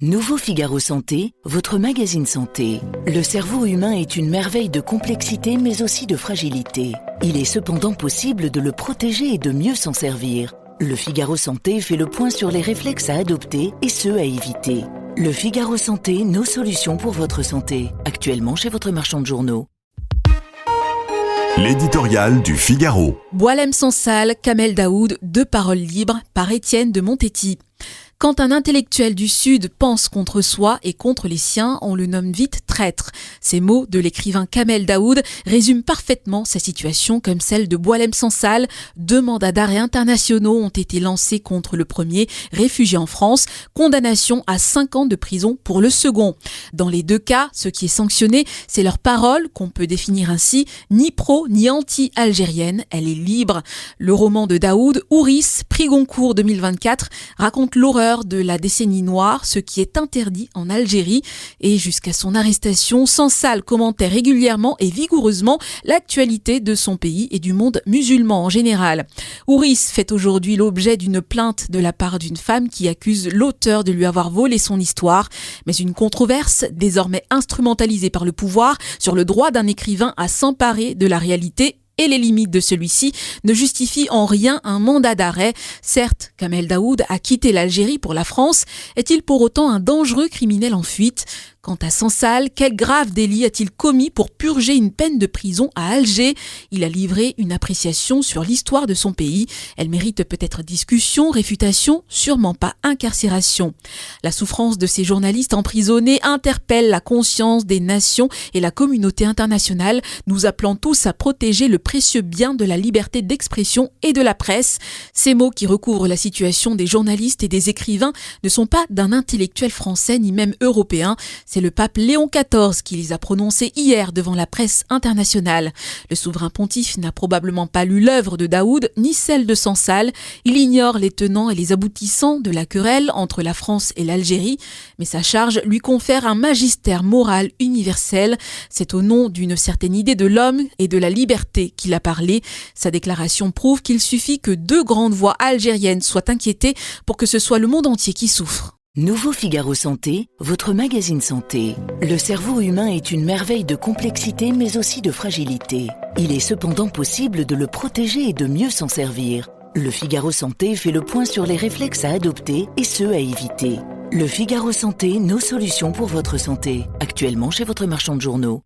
Nouveau Figaro Santé, votre magazine santé. Le cerveau humain est une merveille de complexité mais aussi de fragilité. Il est cependant possible de le protéger et de mieux s'en servir. Le Figaro Santé fait le point sur les réflexes à adopter et ceux à éviter. Le Figaro Santé, nos solutions pour votre santé. Actuellement chez votre marchand de journaux. L'éditorial du Figaro. Boualem Sansal, Kamel Daoud, deux paroles libres par Étienne de Montetti. Quand un intellectuel du Sud pense contre soi et contre les siens, on le nomme vite traître. Ces mots de l'écrivain Kamel Daoud résument parfaitement sa situation comme celle de Boualem Sansal. 2 mandats d'arrêt internationaux ont été lancés contre le premier, réfugié en France. Condamnation à 5 ans de prison pour le second. Dans les 2 cas, ce qui est sanctionné, c'est leur parole, qu'on peut définir ainsi, ni pro ni anti-algérienne. Elle est libre. Le roman de Daoud, Ouris, prix Goncourt 2024, raconte l'horreur de la décennie noire, ce qui est interdit en Algérie. Et jusqu'à son arrestation, Sansal commentait régulièrement et vigoureusement l'actualité de son pays et du monde musulman en général. Ouris fait aujourd'hui l'objet d'une plainte de la part d'une femme qui accuse l'auteur de lui avoir volé son histoire. Mais une controverse, désormais instrumentalisée par le pouvoir, sur le droit d'un écrivain à s'emparer de la réalité et les limites de celui-ci ne justifie en rien un mandat d'arrêt. Certes, Kamel Daoud a quitté l'Algérie pour la France. Est-il pour autant un dangereux criminel en fuite ? Quant à Sansal, quel grave délit a-t-il commis pour purger une peine de prison à Alger ? Il a livré une appréciation sur l'histoire de son pays. Elle mérite peut-être discussion, réfutation, sûrement pas incarcération. La souffrance de ces journalistes emprisonnés interpelle la conscience des nations et la communauté internationale, nous appelant tous à protéger le précieux bien de la liberté d'expression et de la presse. Ces mots qui recouvrent la situation des journalistes et des écrivains ne sont pas d'un intellectuel français ni même européen. C'est le pape Léon XIV qui les a prononcés hier devant la presse internationale. Le souverain pontife n'a probablement pas lu l'œuvre de Daoud ni celle de Sansal. Il ignore les tenants et les aboutissants de la querelle entre la France et l'Algérie, mais sa charge lui confère un magistère moral universel. C'est au nom d'une certaine idée de l'homme et de la liberté qu'il a parlé. Sa déclaration prouve qu'il suffit que 2 grandes voix algériennes soient inquiétées pour que ce soit le monde entier qui souffre. Nouveau Figaro Santé, votre magazine santé. Le cerveau humain est une merveille de complexité mais aussi de fragilité. Il est cependant possible de le protéger et de mieux s'en servir. Le Figaro Santé fait le point sur les réflexes à adopter et ceux à éviter. Le Figaro Santé, nos solutions pour votre santé. Actuellement chez votre marchand de journaux.